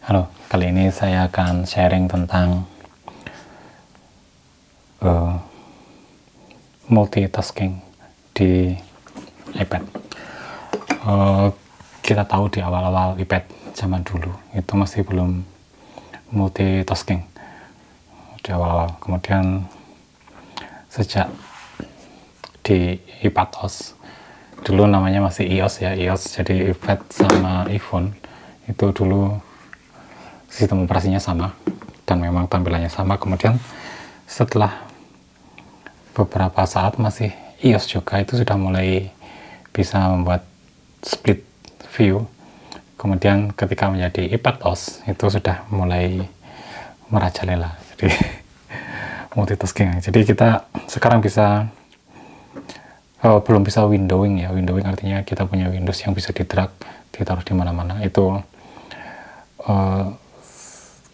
Halo, kali ini saya akan sharing tentang multitasking di iPad. Uh, kita tahu di awal-awal iPad zaman dulu itu masih belum multitasking di awal-awal. Kemudian sejak di iPadOS, dulu namanya masih iOS ya, iOS, jadi iPad sama iPhone itu dulu sistem operasinya sama dan memang tampilannya sama. Kemudian setelah beberapa saat masih iOS juga, itu sudah mulai bisa membuat split view. Kemudian ketika menjadi iPadOS itu sudah mulai merajalela, jadi multitasking. Jadi kita sekarang bisa belum bisa windowing ya. Windowing artinya kita punya Windows yang bisa di-drag, ditaruh di mana-mana. Itu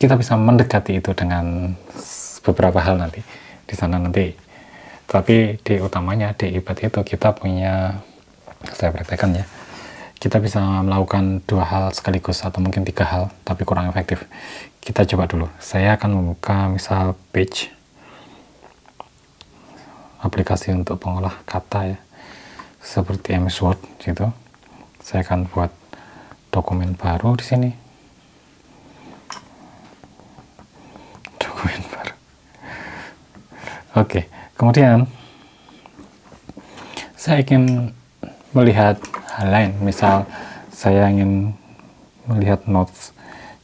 kita bisa mendekati itu dengan beberapa hal nanti di sana nanti. Tapi di utamanya di iPad itu kita punya, saya praktekkan ya, kita bisa melakukan 2 hal sekaligus atau mungkin 3 hal, tapi kurang efektif. Kita coba dulu. Saya akan membuka misal Page, aplikasi untuk pengolah kata ya, seperti MS Word gitu. Saya akan buat dokumen baru di sini. Dokumen baru. Oke, kemudian saya ingin melihat hal lain. Misal saya ingin melihat notes.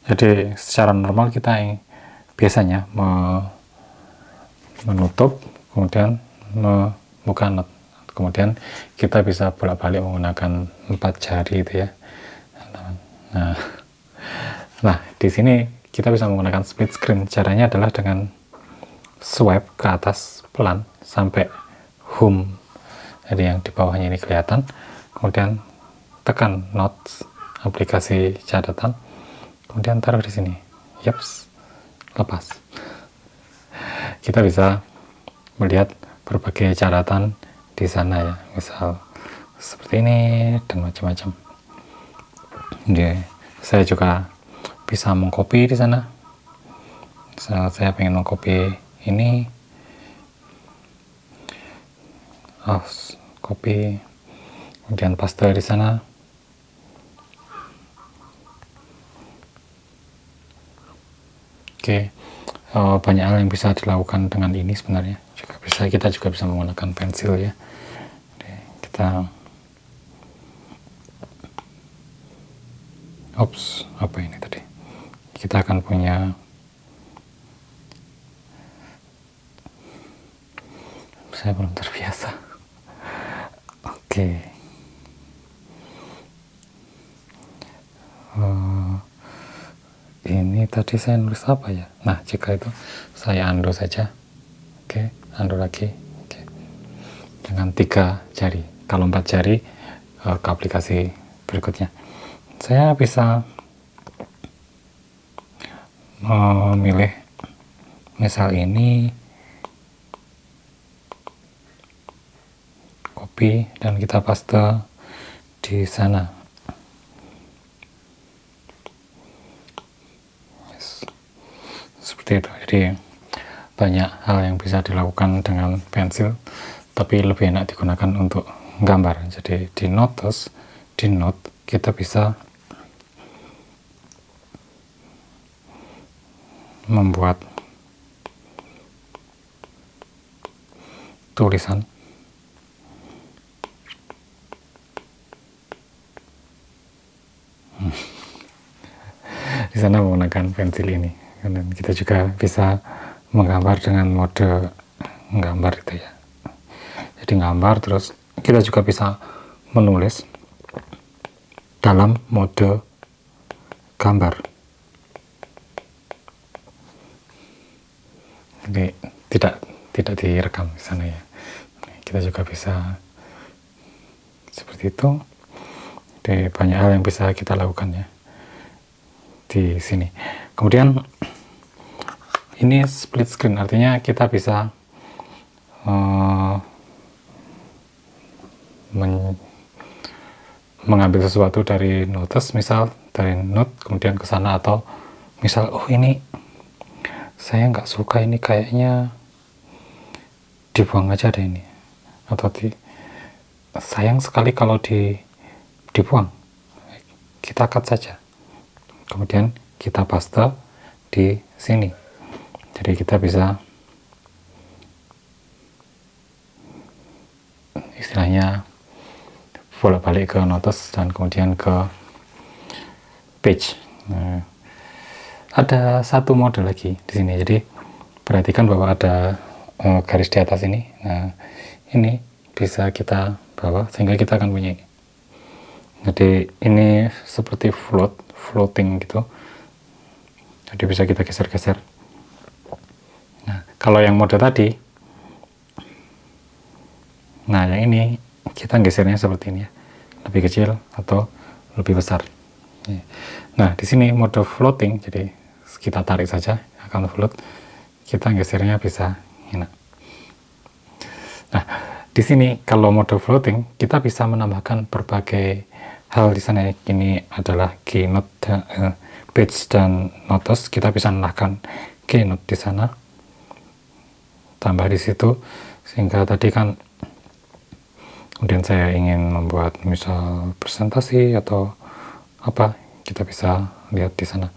Jadi secara normal kita biasanya menutup, kemudian membuka note. Kemudian kita bisa bolak-balik menggunakan 4 jari itu ya. Nah, di sini kita bisa menggunakan split screen. Caranya adalah dengan swipe ke atas pelan sampai home. Jadi yang di bawahnya ini kelihatan. Kemudian tekan notes, aplikasi catatan. Kemudian taruh di sini. Yaps, lepas. Kita bisa melihat berbagai catatan di sana ya, misal seperti ini dan macam-macam. Jadi saya juga bisa mengcopy di sana. Misal saya pengen mengcopy ini, copy, kemudian paste di sana. Oke, banyak hal yang bisa dilakukan dengan ini sebenarnya. Kita juga bisa menggunakan pensil ya. Oke, apa ini tadi? Kita akan punya, saya belum terbiasa. Oke. Ini tadi saya nulis apa ya? Nah, jika itu saya undo saja. Oke, undo lagi. Oke. Dengan 3 jari. Kalau 4 jari ke aplikasi berikutnya. Saya bisa memilih misal ini, copy, dan kita paste di sana. Seperti itu. Jadi banyak hal yang bisa dilakukan dengan pensil, tapi lebih enak digunakan untuk gambar. Jadi di note kita bisa membuat tulisan di sana menggunakan pensil ini. Dan kita juga bisa menggambar dengan mode menggambar itu ya. Jadi gambar, terus kita juga bisa menulis dalam mode gambar. Jadi tidak direkam di sana ya. Kita juga bisa seperti itu. Jadi banyak hal yang bisa kita lakukan ya di sini. Kemudian ini split screen, artinya kita bisa mengambil sesuatu dari notes, misal dari note kemudian ke sana, atau misal oh ini saya nggak suka, ini kayaknya dibuang aja deh ini, atau sayang sekali kalau dibuang, kita cut saja, kemudian kita paste di sini. Jadi kita bisa istilahnya bolak-balik ke notes dan kemudian ke page. Nah, ada satu mode lagi di sini. Jadi perhatikan bahwa ada garis di atas ini. Nah, ini bisa kita bawa sehingga kita akan punya ini. Jadi ini seperti floating gitu. Jadi bisa kita geser-geser. Nah, kalau yang mode tadi, nah yang ini kita gesernya seperti ini ya, lebih kecil atau lebih besar. Nah, di sini mode floating, jadi kita tarik saja akan float, kita gesernya bisa enak. Nah, di sini kalau mode floating kita bisa menambahkan berbagai hal di sana. Ini adalah keynote, page dan notes. Kita bisa menambahkan keynote di sana, tambah di situ, sehingga tadi kan kemudian saya ingin membuat misal presentasi atau apa, kita bisa lihat di sana.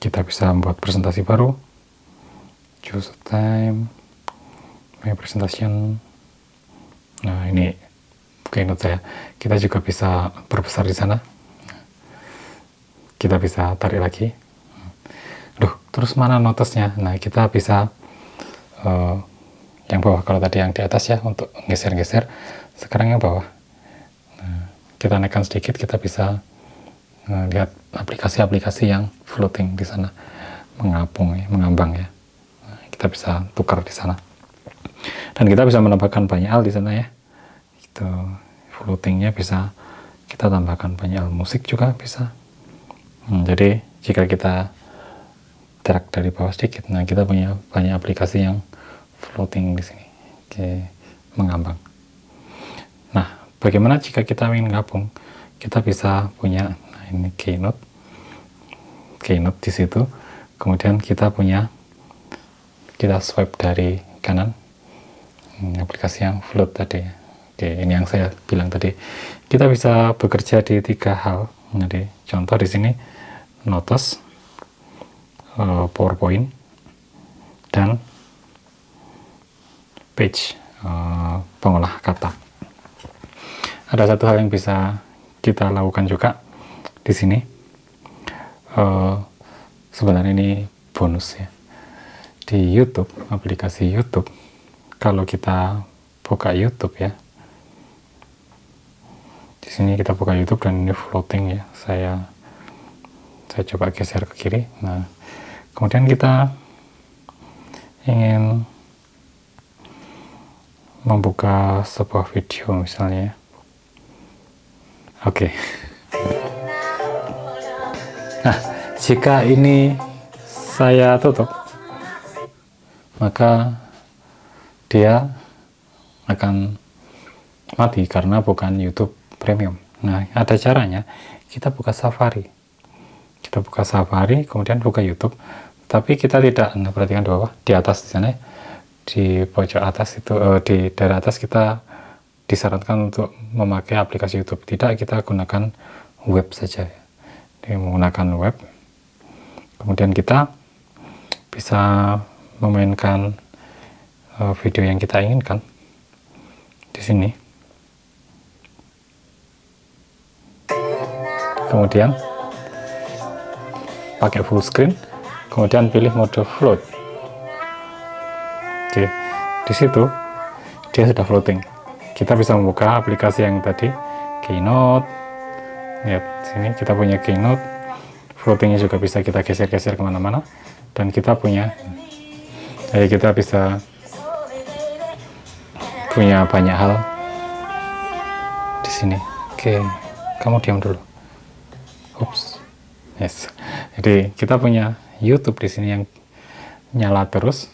Kita bisa membuat presentasi baru, choose time, my presentation. Nah, ini keynote saya. Kita juga bisa perbesar di sana. Kita bisa tarik lagi. Terus mana notesnya? Nah, kita bisa yang bawah. Kalau tadi yang di atas ya untuk geser-geser, sekarang yang bawah. Nah, kita naikkan sedikit, kita bisa lihat aplikasi-aplikasi yang floating di sana, mengapung ya, mengambang ya. Nah, kita bisa tukar di sana. Dan kita bisa menambahkan banyak hal di sana ya. Itu floatingnya bisa kita tambahkan banyak hal, musik juga bisa. Jadi jika kita drag dari bawah sedikit, nah kita punya banyak aplikasi yang floating di sini, mengambang. Nah, bagaimana jika kita ingin gabung? Kita bisa punya, nah ini keynote di situ. Kemudian kita punya, kita swipe dari kanan, ini aplikasi yang float tadi. Oke, ini yang saya bilang tadi. Kita bisa bekerja di 3 hal. Jadi contoh di sini notes, PowerPoint, dan page, pengolah kata. Ada satu hal yang bisa kita lakukan juga di sini. Sebenarnya ini bonus ya. Di YouTube, aplikasi YouTube, kalau kita buka YouTube ya, di sini kita buka YouTube dan ini floating ya. Saya coba geser ke kiri. Nah, kemudian kita ingin membuka sebuah video misalnya. Oke. Nah, jika ini saya tutup, maka dia akan mati karena bukan YouTube Premium. Nah, ada caranya. Kita buka Safari. Kita buka Safari, kemudian buka YouTube. Tapi kita tidak, nah perhatikan di bawah, di atas di sana, di pojok atas itu, di daerah atas kita disarankan untuk memakai aplikasi YouTube. Tidak, kita gunakan web saja. Jadi menggunakan web. Kemudian kita bisa memainkan video yang kita inginkan di sini. Kemudian pakai full screen, kemudian pilih mode float. Oke, di situ dia sudah floating. Kita bisa membuka aplikasi yang tadi, Keynote. Lihat sini kita punya Keynote. Floatingnya juga bisa kita geser-geser kemana-mana. Dan kita punya, jadi kita bisa punya banyak hal di sini. Oke, kamu diam dulu. Ups, yes. Jadi kita punya YouTube di sini yang nyala terus,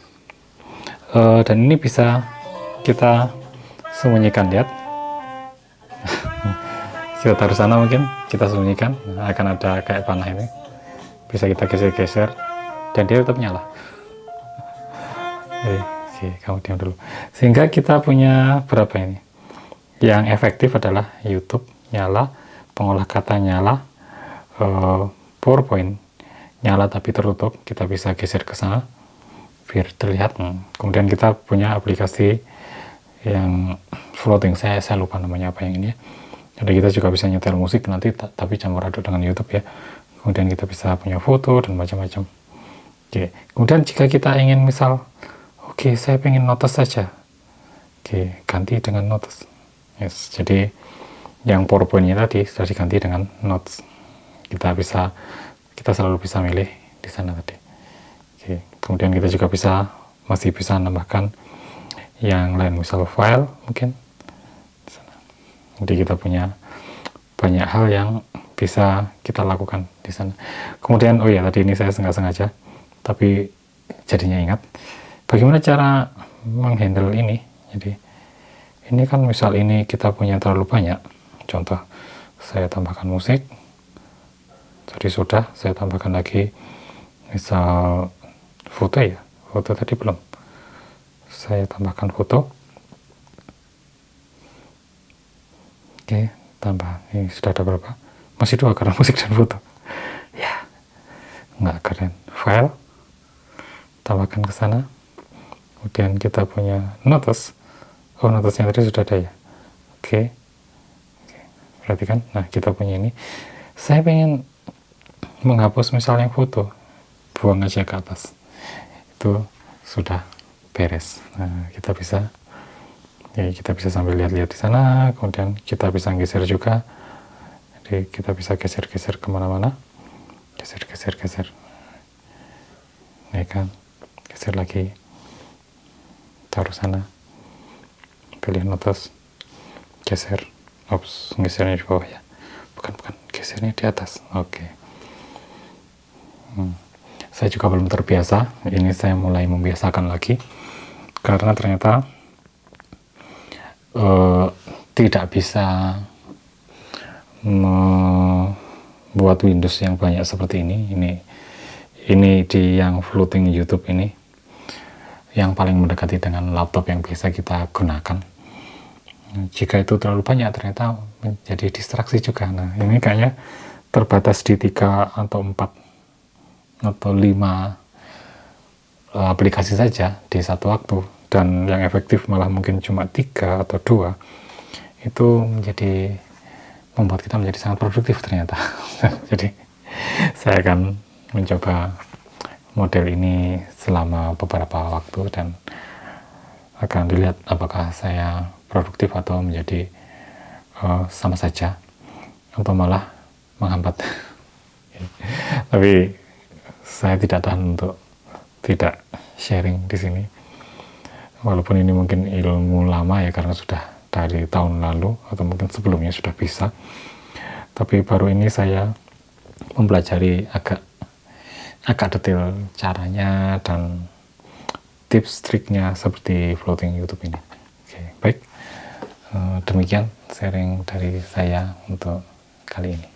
dan ini bisa kita sembunyikan. Lihat, kita taruh sana, mungkin kita sembunyikan. Nah, akan ada kayak panah ini. bisa kita geser-geser dan dia tetap nyala. Oke, kamu diam dulu. Sehingga kita punya berapa ini? Yang efektif adalah YouTube nyala, pengolah kata nyala, PowerPoint nyala tapi tertutup. Kita bisa geser ke sana biar terlihat. Kemudian kita punya aplikasi yang floating, saya lupa namanya apa yang ini ya. Jadi kita juga bisa nyetel musik nanti tapi campur aduk dengan YouTube ya. Kemudian kita bisa punya foto dan macam-macam. Oke, kemudian jika kita ingin misal, oke, saya pengen notes saja. Oke, ganti dengan notes. Yes, jadi yang PowerPoint-nya tadi sudah diganti dengan notes. Kita selalu bisa milih di sana tadi. Oke, kemudian kita juga masih bisa nambahkan yang lain, misal file mungkin. Jadi kita punya banyak hal yang bisa kita lakukan di sana. Kemudian, oh ya, tadi ini saya nggak sengaja, tapi jadinya ingat. Bagaimana cara menghandle ini? Jadi, ini kan misal ini kita punya terlalu banyak. Contoh, saya tambahkan musik. Tadi sudah, saya tambahkan lagi misal foto ya. Foto tadi belum. Saya tambahkan foto. Oke, tambah. Ini sudah ada berapa? Masih 2 karena musik dan foto. Ya, nggak keren. File, tambahkan ke sana. Kemudian kita punya notes. Oh, notesnya tadi sudah ada ya. Oke. Perhatikan. Nah, kita punya ini. Saya pengen menghapus misalnya foto. Buang aja ke atas. Itu sudah beres. Nah, kita bisa sambil lihat-lihat di sana, kemudian kita bisa geser juga. Jadi kita bisa geser-geser kemana-mana, geser. Ya kan, geser lagi, taruh sana, pilih notes, geser, gesernya di bawah ya, bukan, gesernya di atas. Oke. Saya juga belum terbiasa, ini saya mulai membiasakan lagi, karena ternyata tidak bisa membuat Windows yang banyak seperti ini di yang floating YouTube ini yang paling mendekati dengan laptop yang biasa kita gunakan. Jika itu terlalu banyak ternyata menjadi distraksi juga. Nah, ini kayaknya terbatas di 3 atau 4 atau 5 aplikasi saja di satu waktu, dan yang efektif malah mungkin cuma 3 atau 2. Itu membuat kita menjadi sangat produktif ternyata. Jadi saya akan mencoba model ini selama beberapa waktu dan akan dilihat apakah saya produktif atau menjadi sama saja atau malah menghambat. Tapi saya tidak tahan untuk tidak sharing di sini. Walaupun ini mungkin ilmu lama ya, karena sudah dari tahun lalu atau mungkin sebelumnya sudah bisa. Tapi baru ini saya mempelajari agak detail caranya dan tips triknya seperti floating YouTube ini. Oke, baik. Demikian sharing dari saya untuk kali ini.